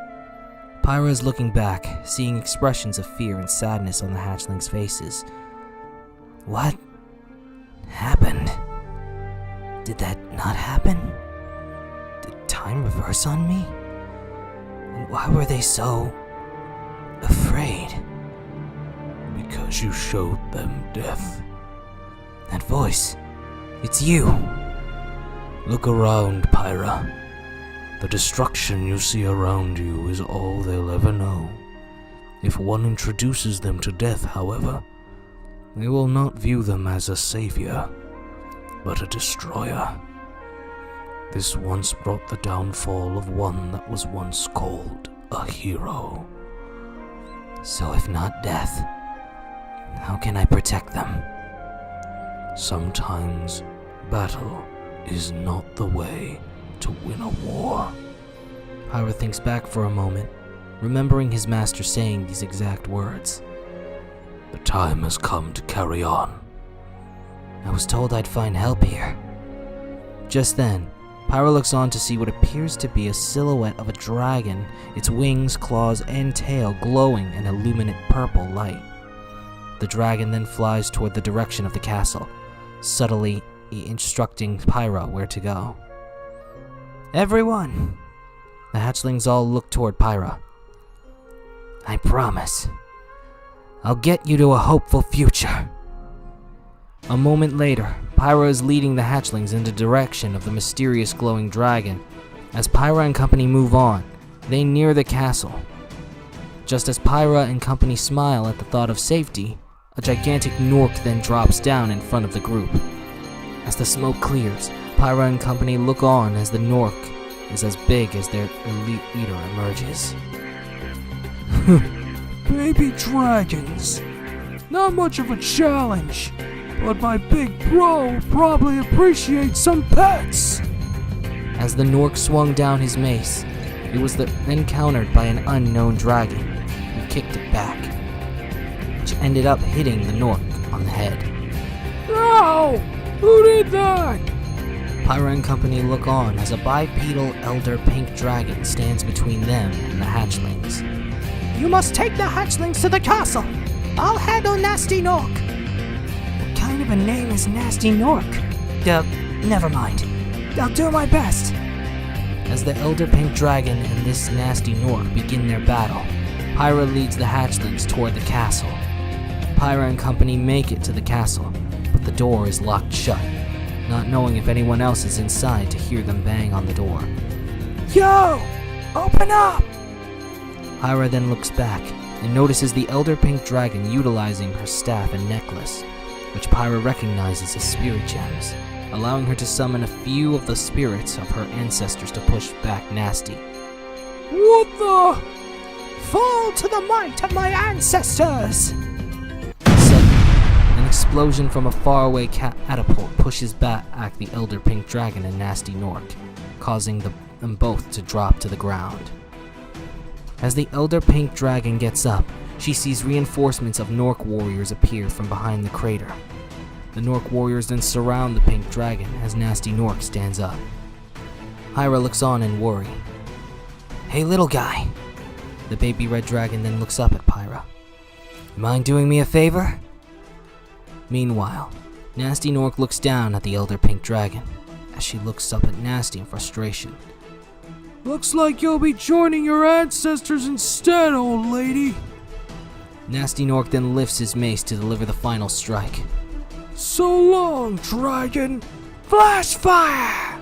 Pyra is looking back, seeing expressions of fear and sadness on the hatchlings' faces. What happened? Did that not happen? Did time reverse on me? And why were they so afraid? Because you showed them death. That voice, it's you. Look around, Pyra. The destruction you see around you is all they'll ever know. If one introduces them to death, however, they will not view them as a savior, but a destroyer. This once brought the downfall of one that was once called a hero. So if not death, how can I protect them? Sometimes battle is not the way to win a war. Pyra thinks back for a moment, remembering his master saying these exact words. The time has come to carry on. I was told I'd find help here. Just then, Pyra looks on to see what appears to be a silhouette of a dragon, its wings, claws, and tail glowing in a luminant purple light. The dragon then flies toward the direction of the castle, subtly instructing Pyra where to go. Everyone! The hatchlings all look toward Pyra. I promise. I'll get you to a hopeful future. A moment later, Pyra is leading the hatchlings in the direction of the mysterious glowing dragon. As Pyra and company move on, they near the castle. Just as Pyra and company smile at the thought of safety, a gigantic Nork then drops down in front of the group. As the smoke clears, Pyra and company look on as the Nork is as big as their elite leader emerges. Baby dragons. Not much of a challenge, but my big bro probably appreciates some pets. As the Nork swung down his mace, it was then countered by an unknown dragon, who kicked it back, which ended up hitting the Nork on the head. Ow! Who did that? Pyra and company look on as a bipedal elder pink dragon stands between them and the hatchlings. You must take the hatchlings to the castle. I'll handle Nasty Nork. What kind of a name is Nasty Nork? Never mind. I'll do my best. As the elder pink dragon and this nasty Nork begin their battle, Pyra leads the hatchlings toward the castle. Pyra and company make it to the castle, but the door is locked shut, not knowing if anyone else is inside to hear them bang on the door. Yo! Open up! Pyra then looks back and notices the elder pink dragon utilizing her staff and necklace, which Pyra recognizes as spirit gems, allowing her to summon a few of the spirits of her ancestors to push back Nasty. What the? Fall to the might of my ancestors! Suddenly, an explosion from a faraway catapult pushes back the elder pink dragon and Nasty Nork, causing them both to drop to the ground. As the elder pink dragon gets up, she sees reinforcements of Nork warriors appear from behind the crater. The Nork warriors then surround the pink dragon as Nasty Nork stands up. Pyra looks on in worry. Hey little guy. The baby red dragon then looks up at Pyra. Mind doing me a favor? Meanwhile, Nasty Nork looks down at the elder pink dragon as she looks up at Nasty in frustration. Looks like you'll be joining your ancestors instead, old lady. Nasty Nork then lifts his mace to deliver the final strike. So long, dragon! Flash fire!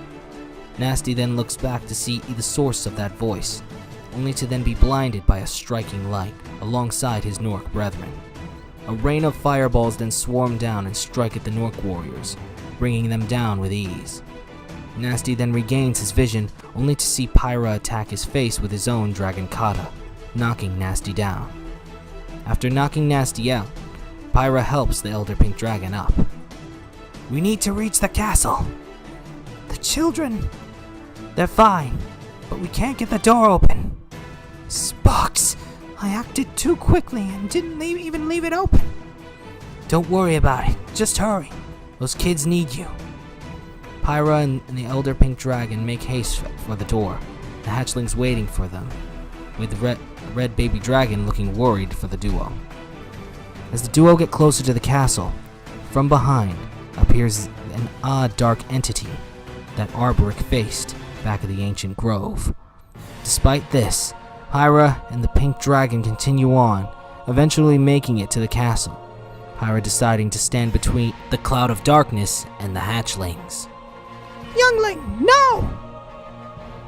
Nasty then looks back to see the source of that voice, only to then be blinded by a striking light alongside his Nork brethren. A rain of fireballs then swarm down and strike at the Nork warriors, bringing them down with ease. Nasty then regains his vision, only to see Pyra attack his face with his own dragon kata, knocking Nasty down. After knocking Nasty out, Pyra helps the elder pink dragon up. We need to reach the castle. The children, they're fine, but we can't get the door open. Spucks, I acted too quickly and didn't even leave it open. Don't worry about it, just hurry. Those kids need you. Pyra and the elder pink dragon make haste for the door, the hatchlings waiting for them. with Red Baby Dragon looking worried for the duo. As the duo get closer to the castle, from behind appears an odd dark entity that Arboric faced back of the ancient grove. Despite this, Pyra and the pink dragon continue on, eventually making it to the castle. Pyra deciding to stand between the cloud of darkness and the hatchlings. Youngling, no!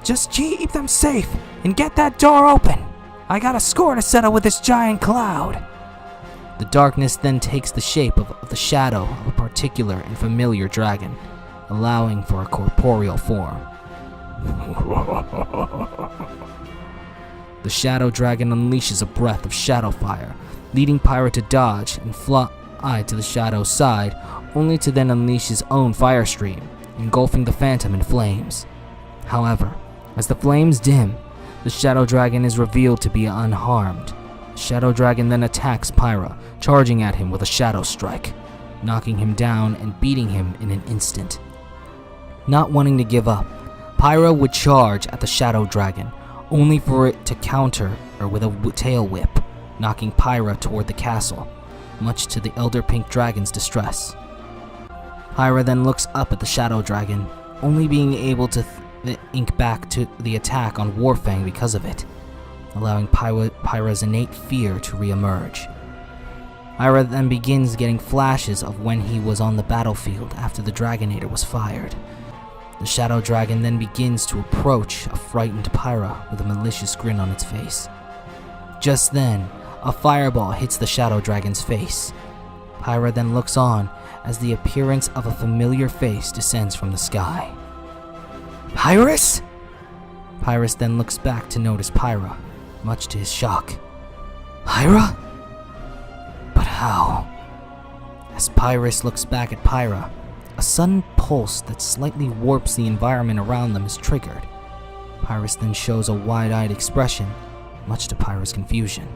Just keep them safe and get that door open. I got a score to settle with this giant cloud. The darkness then takes the shape of the shadow of a particular and familiar dragon, allowing for a corporeal form. The shadow dragon unleashes a breath of shadow fire, leading Pyra to dodge and fly to the shadow's side, only to then unleash his own fire stream, engulfing the phantom in flames. However, as the flames dim, the shadow dragon is revealed to be unharmed. The shadow dragon then attacks Pyra, charging at him with a shadow strike, knocking him down and beating him in an instant. Not wanting to give up, Pyra would charge at the shadow dragon, only for it to counter her with a tail whip, knocking Pyra toward the castle, much to the Elder Pink Dragon's distress. Pyra then looks up at the shadow dragon, only being able to ink back to the attack on Warfang because of it, allowing Pyra's innate fear to re-emerge. Pyra then begins getting flashes of when he was on the battlefield after the Dragonator was fired. The shadow dragon then begins to approach a frightened Pyra with a malicious grin on its face. Just then, a fireball hits the shadow dragon's face. Pyra then looks on as the appearance of a familiar face descends from the sky. Pyrus? Pyrus then looks back to notice Pyra, much to his shock. Pyra? But how? As Pyrus looks back at Pyra, a sudden pulse that slightly warps the environment around them is triggered. Pyrus then shows a wide-eyed expression, much to Pyra's confusion.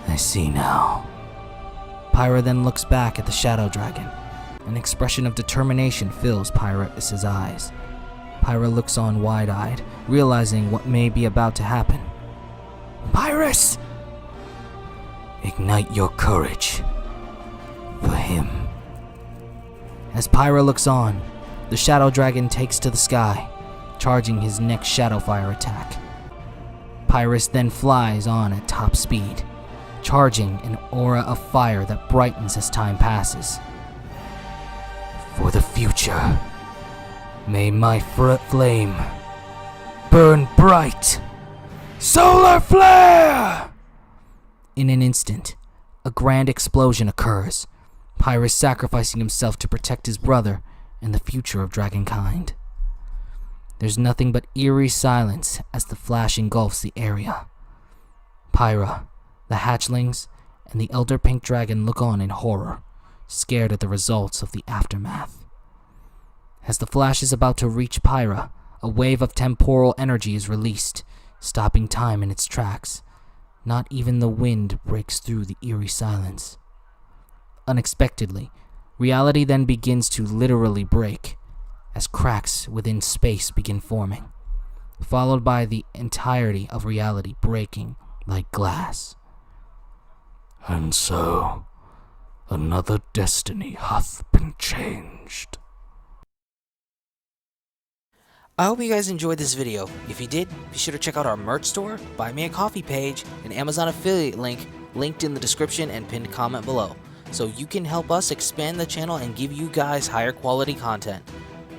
I see now. Pyra then looks back at the shadow dragon. An expression of determination fills Pyrus's eyes. Pyra looks on wide-eyed, realizing what may be about to happen. Pyrus! Ignite your courage. For him. As Pyra looks on, the shadow dragon takes to the sky, charging his next shadow fire attack. Pyrus then flies on at top speed, charging an aura of fire that brightens as time passes. For the future, may my flame burn bright. Solar flare! In an instant, a grand explosion occurs, Pyrus sacrificing himself to protect his brother and the future of dragonkind. There's nothing but eerie silence as the flash engulfs the area. Pyra, the hatchlings, and the Elder Pink Dragon look on in horror, scared at the results of the aftermath. As the flash is about to reach Pyra, a wave of temporal energy is released, stopping time in its tracks. Not even the wind breaks through the eerie silence. Unexpectedly, reality then begins to literally break, as cracks within space begin forming, followed by the entirety of reality breaking like glass. And so, another destiny hath been changed. I hope you guys enjoyed this video. If you did, be sure to check out our merch store, buy me a coffee page, and Amazon affiliate link linked in the description and pinned comment below, so you can help us expand the channel and give you guys higher quality content.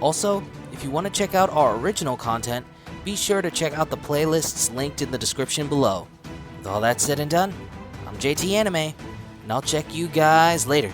Also, if you want to check out our original content, be sure to check out the playlists linked in the description below. With all that said and done, I'm JT Anime, and I'll check you guys later.